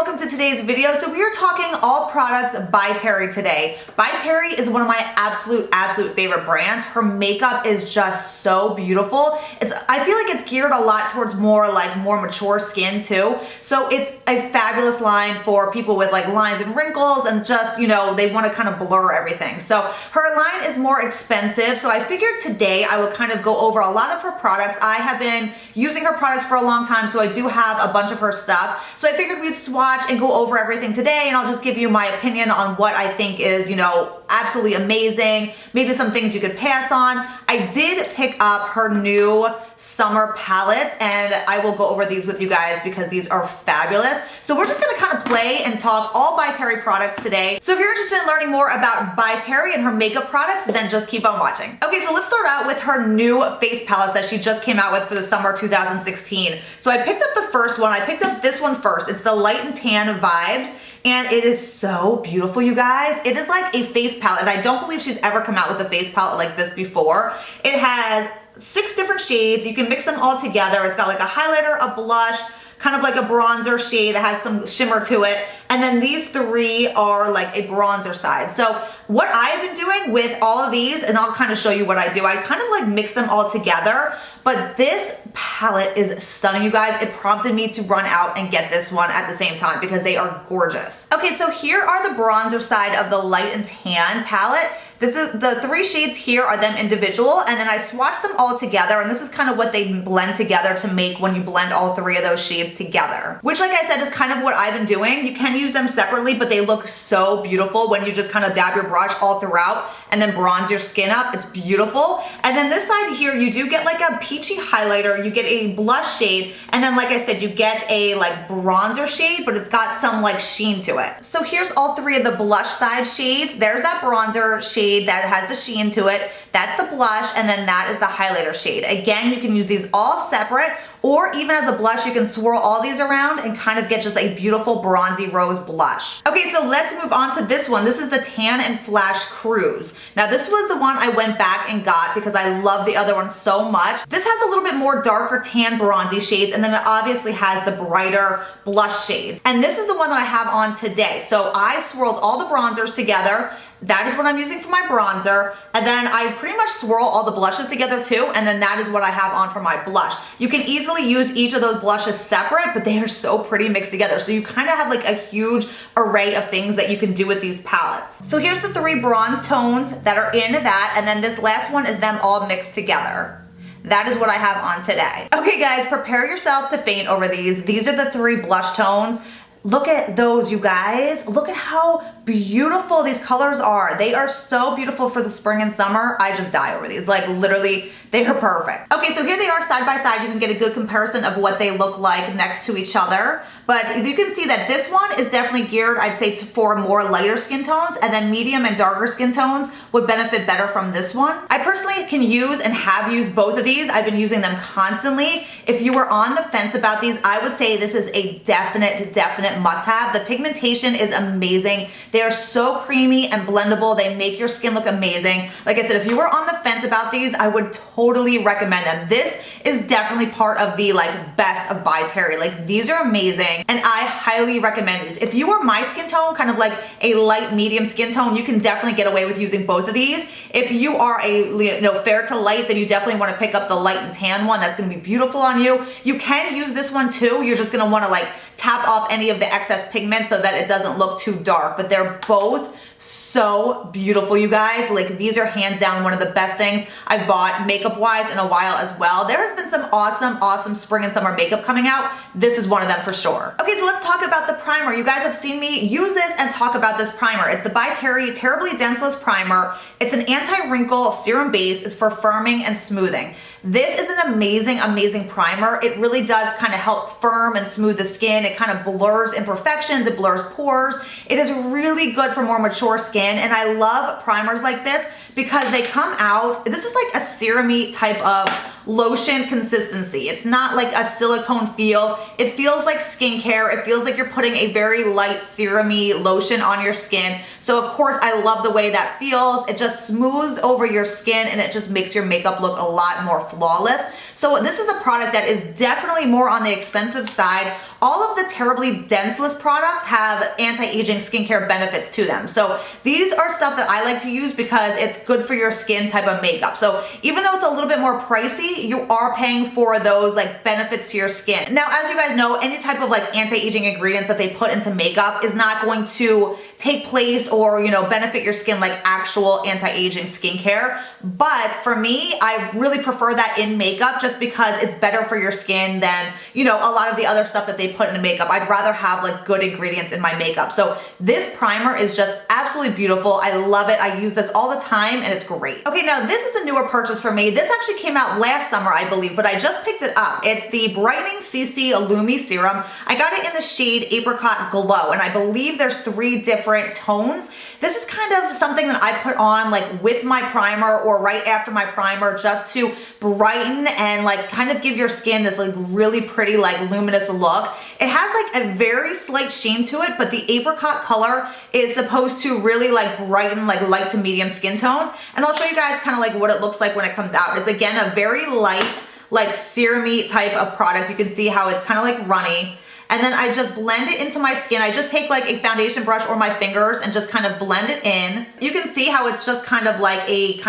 welcome to today's video. So we are talking all products by Terry today. By Terry is one of my absolute favorite brands. Her makeup is just so beautiful. I feel like it's geared a lot towards more mature skin too. So it's a fabulous line for people with like lines and wrinkles and just, you know, they want to kind of blur everything. So her line is more expensive. So I figured today I would kind of go over a lot of her products. I have been using her products for a long time, so I do have a bunch of her stuff. So I figured we'd swatch and go over everything today, and I'll just give you my opinion on what I think is, you know, absolutely amazing. Maybe some things you could pass on. I did pick up her new summer palettes, and I will go over these with you guys because these are fabulous. So we're just gonna kind of play and talk all By Terry products today. So if you're interested in learning more about By Terry and her makeup products, then just keep on watching. Okay, so let's start out with her new face palettes that she just came out with for the summer 2016. So I picked up the first one. I picked up this one first. It's the Light and Tan Vibes. And it is so beautiful, you guys. It is like a face palette, and I don't believe she's ever come out with a face palette like this before. It has 6 different shades. You can mix them all together. It's got like a highlighter, a blush, kind of like a bronzer shade that has some shimmer to it. And then these 3 are like a bronzer side. So what I've been doing with all of these, and I'll kind of show you what I do, I kind of like mix them all together. But this palette is stunning, you guys. It prompted me to run out and get this one at the same time because they are gorgeous. Okay, so here are the bronzer side of the Light and Tan palette. This is the 3 shades here are them individual, and then I swatched them all together, and this is kind of what they blend together to make when you blend all 3 of those shades together. Which, like I said, is kind of what I've been doing. You can use them separately, but they look so beautiful when you just kind of dab your brush all throughout and then bronze your skin up. It's beautiful. And then this side here, you do get like a peachy highlighter, you get a blush shade, and then like I said, you get a like bronzer shade, but it's got some like sheen to it. So here's all 3 of the blush side shades. There's that bronzer shade that has the sheen to it. That's the blush, and then that is the highlighter shade. Again, you can use these all separate, or even as a blush, you can swirl all these around and kind of get just a beautiful bronzy rose blush. Okay, so let's move on to this one. This is the Tan and Flash Cruise. Now this was the one I went back and got because I love the other one so much. This has a little bit more darker tan bronzy shades, and then it obviously has the brighter blush shades. And this is the one that I have on today. So I swirled all the bronzers together. That is what I'm using for my bronzer. And then I pretty much swirl all the blushes together too, and then that is what I have on for my blush. You can easily use each of those blushes separate, but they are so pretty mixed together. So you kind of have like a huge array of things that you can do with these palettes. So here's the 3 bronze tones that are in that, and then this last one is them all mixed together. That is what I have on today. Okay guys, prepare yourself to faint over these. These are the 3 blush tones. Look at those, you guys. Look at how beautiful these colors are. They are so beautiful for the spring and summer. I just die over these. Like literally, they are perfect. Okay, so here they are side by side. You can get a good comparison of what they look like next to each other. But you can see that this one is definitely geared, I'd say, for more lighter skin tones, and then medium and darker skin tones would benefit better from this one. I personally can use and have used both of these. I've been using them constantly. If you were on the fence about these, I would say this is a definite must-have. The pigmentation is amazing. They are so creamy and blendable. They make your skin look amazing. Like I said, if you were on the fence about these, I would totally recommend them. This is definitely part of the like best of By Terry. Like these are amazing, and I highly recommend these. If you are my skin tone, kind of like a light medium skin tone, you can definitely get away with using both of these. If you are a fair to light, then you definitely want to pick up the Light and Tan one. That's going to be beautiful on you. You can use this one too. You're just going to want to like tap off any of the excess pigment so that it doesn't look too dark, but they're both so beautiful, you guys. Like these are hands down one of the best things I've bought makeup wise in a while as well. There has been some awesome spring and summer makeup coming out. This is one of them for sure. Okay, so let's talk about the primer. You guys have seen me use this and talk about this primer. It's the By Terry Terrybly Densiliss Primer. It's an anti-wrinkle serum base. It's for firming and smoothing. This is an amazing primer. It really does kind of help firm and smooth the skin. It kind of blurs imperfections, it blurs pores. It is really good for more mature skin, and I love primers like this because they come out, this is like a serum-y type of lotion consistency. It's not like a silicone feel. It feels like skincare. It feels like you're putting a very light serum-y lotion on your skin. So of course I love the way that feels. It just smooths over your skin and it just makes your makeup look a lot more flawless. So this is a product that is definitely more on the expensive side. All of the Terrybly Densiliss products have anti-aging skincare benefits to them. So these are stuff that I like to use because it's good for your skin type of makeup. So even though it's a little bit more pricey, you are paying for those like benefits to your skin. Now, as you guys know, any type of like anti-aging ingredients that they put into makeup is not going to take place or, you know, benefit your skin like actual anti-aging skincare. But for me, I really prefer that in makeup just because it's better for your skin than, you know, a lot of the other stuff that they put into makeup. I'd rather have like good ingredients in my makeup. So this primer is just absolutely beautiful. I love it. I use this all the time and it's great. Okay, now this is a newer purchase for me. This actually came out last summer, I believe, but I just picked it up. It's the Brightening CC Lumi Serum. I got it in the shade Apricot Glow, and I believe there's 3 different tones. This is kind of something that I put on like with my primer or right after my primer just to brighten and like kind of give your skin this like really pretty like luminous look. It has like a very slight sheen to it, but the apricot color is supposed to really like brighten like light to medium skin tones. And I'll show you guys kind of like what it looks like when it comes out. It's again a very light, like serum-y type of product. You can see how it's kind of like runny. And then I just blend it into my skin. I just take like a foundation brush or my fingers and just kind of blend it in. You can see how it's just kind of like a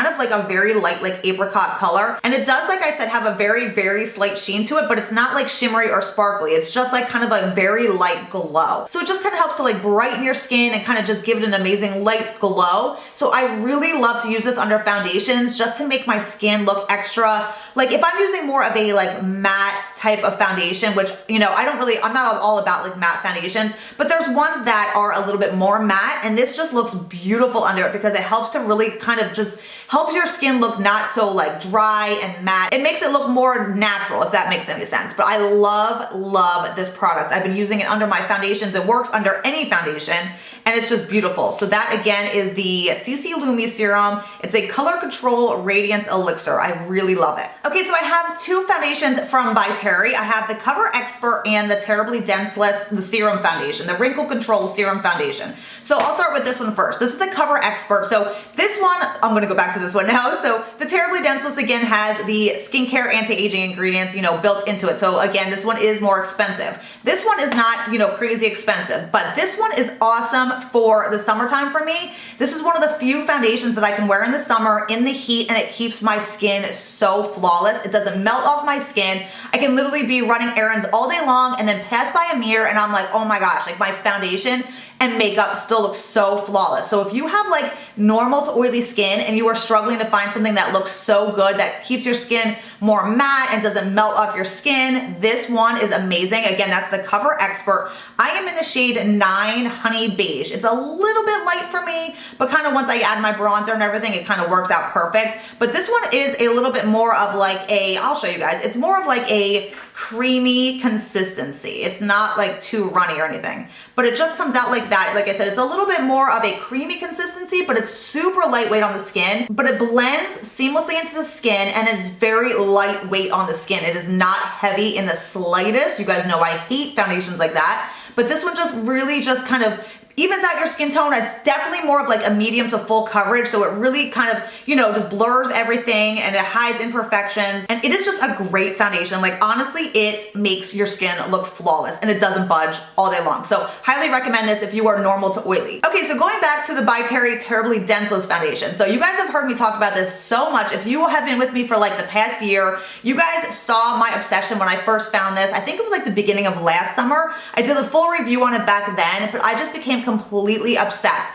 very light like apricot color. And it does, like I said, have a very, very slight sheen to it, but it's not like shimmery or sparkly. It's just like kind of a very light glow. So it just kind of helps to like brighten your skin and kind of just give it an amazing light glow. So I really love to use this under foundations just to make my skin look extra. Like if I'm using more of a like matte type of foundation, which, you know, I'm not all about like matte foundations, but there's ones that are a little bit more matte, and this just looks beautiful under it because it helps to really kind of just helps your skin look not so like dry and matte. It makes it look more natural, if that makes any sense. But I love this product. I've been using it under my foundations. It works under any foundation and it's just beautiful. So that again is the CC Lumi Serum. It's a color control radiance elixir. I really love it. Okay, so I have 2 foundations from by Terry. I have the Cover Expert and the Terrybly Densiliss, the Serum Foundation, the Wrinkle Control Serum Foundation. So I'll start with this one first. This is the Cover Expert. So this one, I'm gonna go back to this one now. So the Terrybly Densiliss again has the skincare anti-aging ingredients, you know, built into it. So again, this one is more expensive. This one is not, you know, crazy expensive, but this one is awesome for the summertime for me. This is one of the few foundations that I can wear in the summer in the heat, and it keeps my skin so flawless. It doesn't melt off my skin. I can literally be running errands all day long and then pass by a mirror and I'm like, oh my gosh, like my foundation and makeup still looks so flawless. So if you have like normal to oily skin and you are struggling to find something that looks so good, that keeps your skin more matte and doesn't melt off your skin, this one is amazing. Again, that's the Cover Expert. I am in the shade 9 Honey Beige. It's a little bit light for me, but kind of once I add my bronzer and everything, it kind of works out perfect. But this one is a little bit more of like a, I'll show you guys, it's more of like a creamy consistency. It's not like too runny or anything, but it just comes out like that. Like I said, it's a little bit more of a creamy consistency, but it's super lightweight on the skin, but it blends seamlessly into the skin and it's very lightweight on the skin. It is not heavy in the slightest. You guys know I hate foundations like that, but this one just really just kind of evens out your skin tone. It's definitely more of like a medium to full coverage, so it really kind of, you know, just blurs everything and it hides imperfections, and it is just a great foundation. Like honestly, it makes your skin look flawless and it doesn't budge all day long. So highly recommend this if you are normal to oily. Okay, so going back to the by Terry Terrybly Densiliss Foundation. So you guys have heard me talk about this so much. If you have been with me for like the past year, you guys saw my obsession when I first found this. I think it was like the beginning of last summer. I did a full review on it back then, but I just became completely obsessed.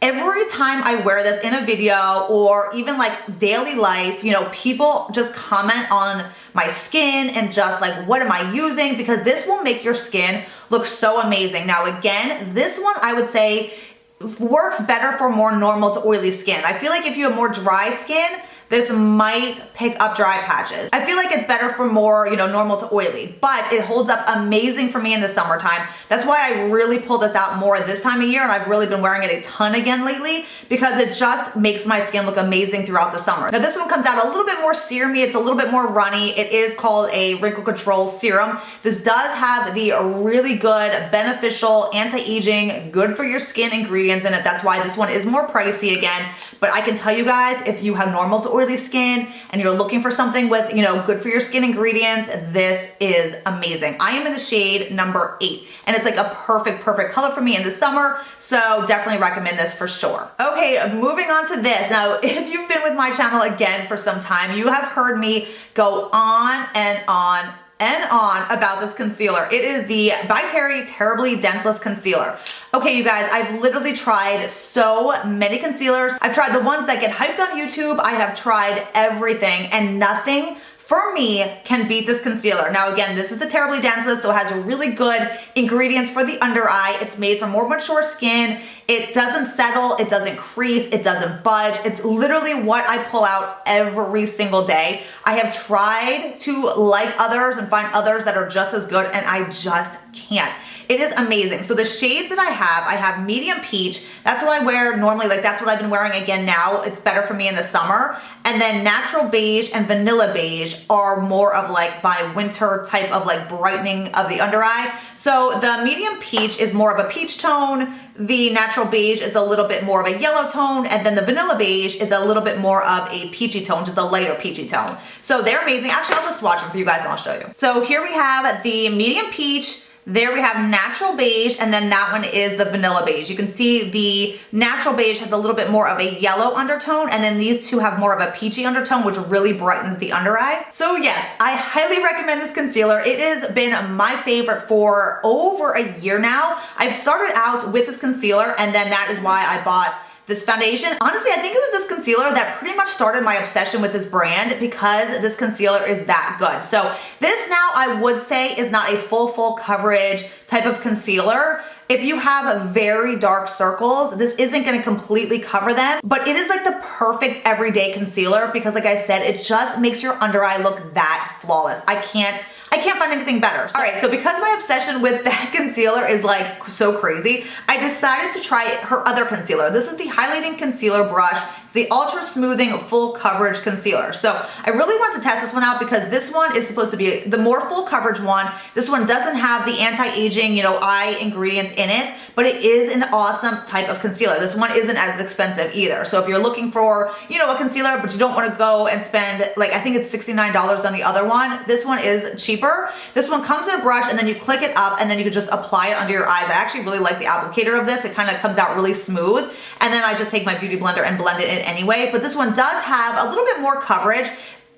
Every time I wear this in a video or even like daily life, you know, people just comment on my skin and just like, what am I using? Because this will make your skin look so amazing. Now again, this one I would say works better for more normal to oily skin. I feel like if you have more dry skin, this might pick up dry patches. I feel like it's better for more, you know, normal to oily, but it holds up amazing for me in the summertime. That's why I really pull this out more this time of year, and I've really been wearing it a ton again lately because it just makes my skin look amazing throughout the summer. Now this one comes out a little bit more serumy, it's a little bit more runny. It is called a wrinkle control serum. This does have the really good, beneficial, anti-aging, good for your skin ingredients in it. That's why this one is more pricey again. But I can tell you guys, if you have normal to oily skin and you're looking for something with, you know, good for your skin ingredients, this is amazing. I am in the shade number 8, and it's like a perfect color for me in the summer. So definitely recommend this for sure. Okay, moving on to this. Now, if you've been with my channel again for some time, you have heard me go on and on and on about this concealer. It is the by Terry Terrybly Densiliss Concealer. Okay, you guys, I've literally tried so many concealers. I've tried the ones that get hyped on YouTube. I have tried everything, and nothing for me can beat this concealer. Now again, this is the Terrybly Densiliss, so it has really good ingredients for the under eye. It's made for more mature skin. It doesn't settle, it doesn't crease, it doesn't budge. It's literally what I pull out every single day. I have tried to like others and find others that are just as good, and I just can't. It is amazing. So the shades that I have medium peach. That's what I wear normally. Like that's what I've been wearing again now. It's better for me in the summer. And then natural beige and vanilla beige are more of like my winter type of like brightening of the under eye. So the medium peach is more of a peach tone. The natural beige is a little bit more of a yellow tone. And then the vanilla beige is a little bit more of a peachy tone, just a lighter peachy tone. So they're amazing. Actually, I'll just swatch them for you guys and I'll show you. So here we have the medium peach. There we have natural beige, and then that one is the vanilla beige. You can see the natural beige has a little bit more of a yellow undertone, and then these two have more of a peachy undertone, which really brightens the under eye. So yes, I highly recommend this concealer. It has been my favorite for over a year now. I've started out with this concealer, and then that is why I bought this foundation. Honestly, I think it was this concealer that pretty much started my obsession with this brand because this concealer is that good. So this now I would say is not a full coverage type of concealer. If you have very dark circles, this isn't gonna completely cover them, but it is like the perfect everyday concealer because like I said, it just makes your under eye look that flawless. I can't find anything better. All right, so because my obsession with that concealer is like so crazy, I decided to try her other concealer. This is the highlighting concealer brush. It's the Ultra Smoothing Full Coverage Concealer. So I really want to test this one out because this one is supposed to be the more full coverage one. This one doesn't have the anti-aging, you know, eye ingredients in it, but it is an awesome type of concealer. This one isn't as expensive either. So if you're looking for, you know, a concealer, but you don't want to go and spend like, I think it's $69 on the other one. This one is cheaper. This one comes in a brush and then you click it up and then you can just apply it under your eyes. I actually really like the applicator of this. It kind of comes out really smooth. And then I just take my beauty blender and blend it in anyway. But this one does have a little bit more coverage.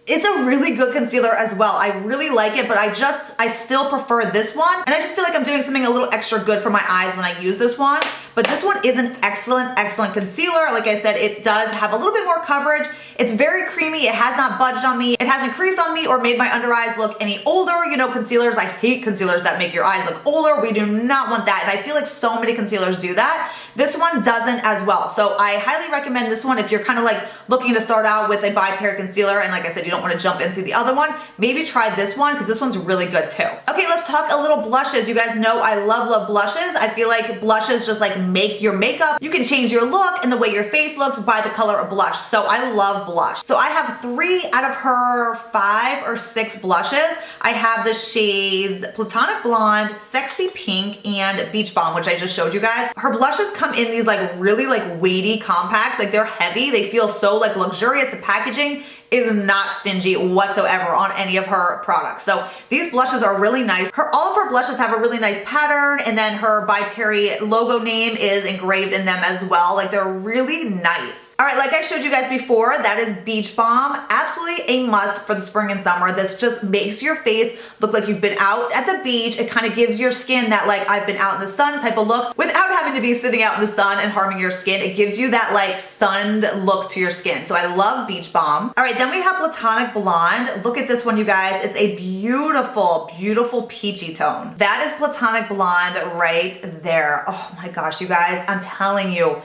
It's a really good concealer as well. I really like it, but I still prefer this one. And I just feel like I'm doing something a little extra good for my eyes when I use this one. But this one is an excellent concealer. Like I said, it does have a little bit more coverage. It's very creamy. It has not budged on me. It hasn't creased on me or made my under eyes look any older. You know, concealers, I hate concealers that make your eyes look older. We do not want that. And I feel like so many concealers do that. This one doesn't as well. So I highly recommend this one if you're kind of like looking to start out with a by Terry concealer. And like I said, you don't want to jump into the other one. Maybe try this one because this one's really good too. Okay, let's talk a little blushes. You guys know I love blushes. I feel like blushes just like make your makeup. You can change your look and the way your face looks by the color of blush. So I love blush. So I have 3 out of her 5 or 6 blushes. I have the shades Platonic Blonde, Sexy Pink, and Beach Balm, which I just showed you guys. Her blushes come in these like really like weighty compacts. Like they're heavy. They feel so like luxurious. The packaging is not stingy whatsoever on any of her products. So these blushes are really nice. All of her blushes have a really nice pattern, and then her by Terry logo name is engraved in them as well. Like they're really nice. All right, like I showed you guys before, that is Beach Balm. Absolutely a must for the spring and summer. This just makes your face look like you've been out at the beach. It kind of gives your skin that like I've been out in the sun type of look without having to be sitting out in the sun and harming your skin. It gives you that like sunned look to your skin. So I love Beach Balm. All right, then we have Platonic Blonde. Look at this one, you guys. It's a beautiful peachy tone. That is Platonic Blonde right there. Oh my gosh, you guys, I'm telling you,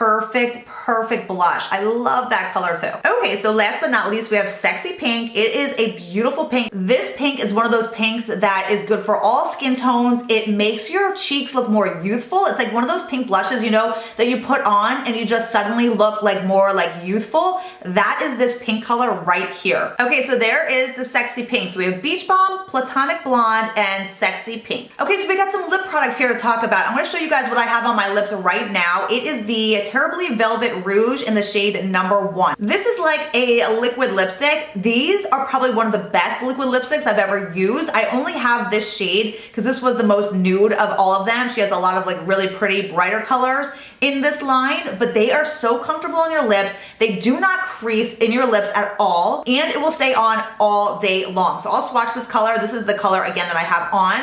perfect blush. I love that color too. Okay, so last but not least, we have Sexy Pink. It is a beautiful pink. This pink is one of those pinks that is good for all skin tones. It makes your cheeks look more youthful. It's like one of those pink blushes, you know, that you put on and you just suddenly look like more like youthful. That is this pink color right here. Okay, so there is the Sexy Pink. So we have Beach Balm, Platonic Blonde, and Sexy Pink. Okay, so we got some lip products here to talk about. I'm gonna show you guys what I have on my lips right now. It is the Terrybly Velvet Rouge in the shade number 1. This is like a liquid lipstick. These are probably one of the best liquid lipsticks I've ever used. I only have this shade because this was the most nude of all of them. She has a lot of like really pretty brighter colors in this line, but they are so comfortable on your lips. They do not crease in your lips at all, and it will stay on all day long. So I'll swatch this color. This is the color again that I have on,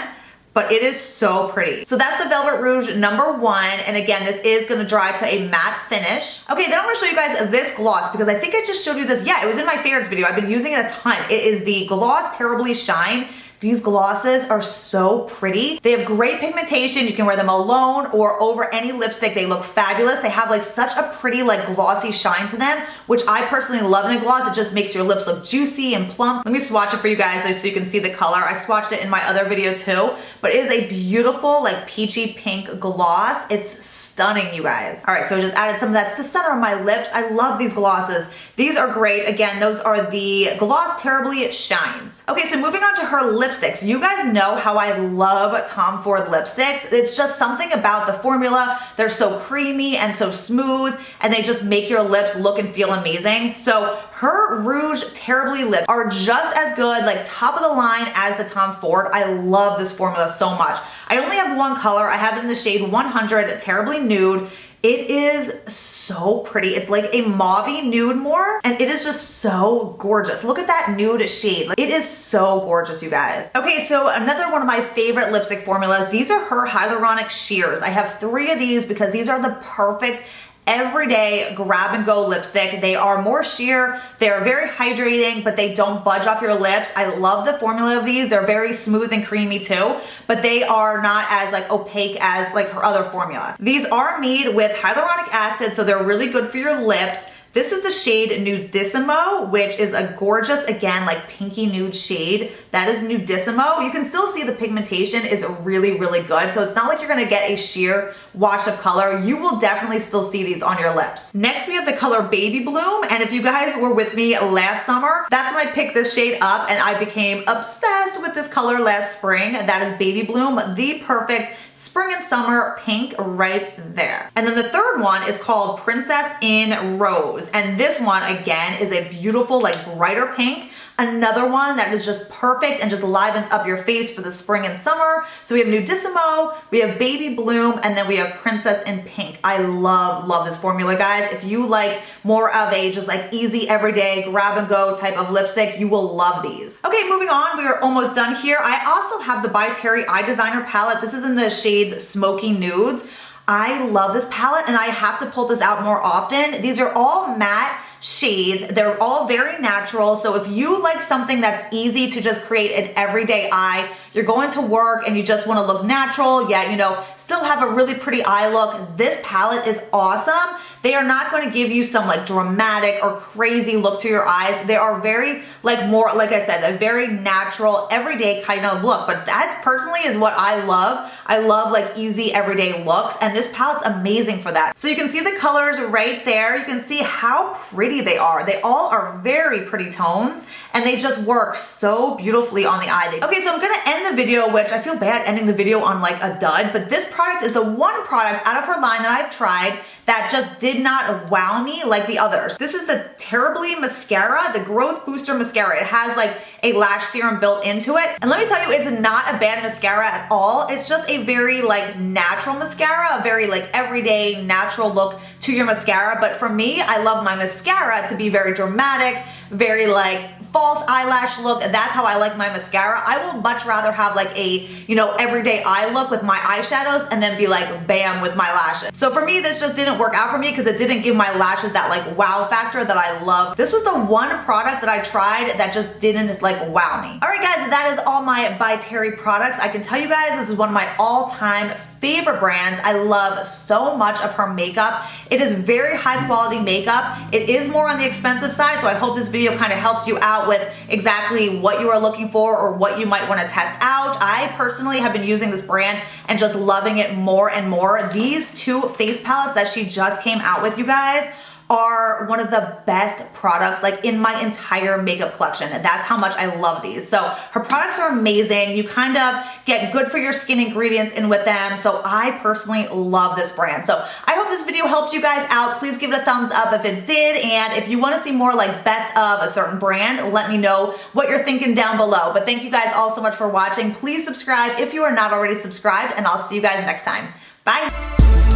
but it is so pretty. So that's the Velvet Rouge number 1. And again, this is gonna dry to a matte finish. Okay, then I'm gonna show you guys this gloss because I think I just showed you this. Yeah, it was in my favorites video. I've been using it a ton. It is the Gloss Terrybly Shine. These glosses are so pretty. They have great pigmentation. You can wear them alone or over any lipstick. They look fabulous. They have like such a pretty like glossy shine to them, which I personally love in a gloss. It just makes your lips look juicy and plump. Let me swatch it for you guys though so you can see the color. I swatched it in my other video too, but it is a beautiful like peachy pink gloss. It's stunning, you guys. All right, so I just added some of that to the center of my lips. I love these glosses. These are great. Again, those are the Gloss Terrybly Shines. Okay, so moving on to her lipsticks. You guys know how I love Tom Ford lipsticks. It's just something about the formula. They're so creamy and so smooth, and they just make your lips look and feel amazing. So her Rouge Terrybly lips are just as good, like top of the line as the Tom Ford. I love this formula so much. I only have one color. I have it in the shade 100 Terrybly Nude. It is so pretty. It's like a mauve-y nude more, and it is just so gorgeous. Look at that nude shade. Like, it is so gorgeous, you guys. Okay, so another one of my favorite lipstick formulas. These are her Hyaluronic Shears. I have 3 of these because these are the perfect everyday grab and go lipstick. They are more sheer, they are very hydrating, but they don't budge off your lips. I love the formula of these. They're very smooth and creamy too, but they are not as like opaque as like her other formula. These are made with hyaluronic acid, so they're really good for your lips. This is the shade Nudissimo, which is a gorgeous, again, like pinky nude shade. That is Nudissimo. You can still see the pigmentation is really good. So it's not like you're gonna get a sheer wash of color. You will definitely still see these on your lips. Next, we have the color Baby Bloom. And if you guys were with me last summer, that's when I picked this shade up and I became obsessed with this color last spring. That is Baby Bloom, the perfect spring and summer pink right there. And then the third one is called Princess in Rose. And this one, again, is a beautiful, like brighter pink. Another one that is just perfect and just livens up your face for the spring and summer. So we have Nudissimo, we have Baby Bloom, and then we have Princess in Pink. I love this formula, guys. If you like more of a just like easy everyday grab and go type of lipstick, you will love these. Okay, moving on, we are almost done here. I also have the By Terry Eye Designer palette. This is in the shades Smokey Nudes. I love this palette and I have to pull this out more often. These are all matte shades. They're all very natural. So if you like something that's easy to just create an everyday eye, you're going to work and you just want to look natural, yet, you know, still have a really pretty eye look, this palette is awesome. They are not going to give you some like dramatic or crazy look to your eyes. They are very like more, like I said, a very natural, everyday kind of look. But that personally is what I love. I love like easy everyday looks, and this palette's amazing for that. So you can see the colors right there. You can see how pretty they are. They all are very pretty tones, and they just work so beautifully on the eye. Okay, so I'm gonna end the video, which I feel bad ending the video on like a dud, but this product is the one product out of her line that I've tried that just did not wow me like the others. This is the Terrybly Mascara, the Growth Booster Mascara. It has like a lash serum built into it. And let me tell you, it's not a bad mascara at all. It's just a very like natural mascara, a very like everyday natural look to your mascara. But for me, I love my mascara to be very dramatic, very like false eyelash look. That's how I like my mascara. I will much rather have like a, you know, everyday eye look with my eyeshadows and then be like bam with my lashes. So for me, this just didn't work out for me because it didn't give my lashes that like wow factor that I love. This was the one product that I tried that just didn't like wow me. All right guys, that is all my By Terry products. I can tell you guys this is one of my all-time favorite brands. I love so much of her makeup. It is very high quality makeup. It is more on the expensive side, so I hope this video kind of helped you out with exactly what you are looking for or what you might want to test out. I personally have been using this brand and just loving it more and more. These two face palettes that she just came out with, you guys, are one of the best products like in my entire makeup collection. That's how much I love these. So her products are amazing. You kind of get good for your skin ingredients in with them. So I personally love this brand. So I hope this video helped you guys out. Please give it a thumbs up if it did. And if you want to see more like best of a certain brand, let me know what you're thinking down below. But thank you guys all so much for watching. Please subscribe if you are not already subscribed, and I'll see you guys next time. Bye.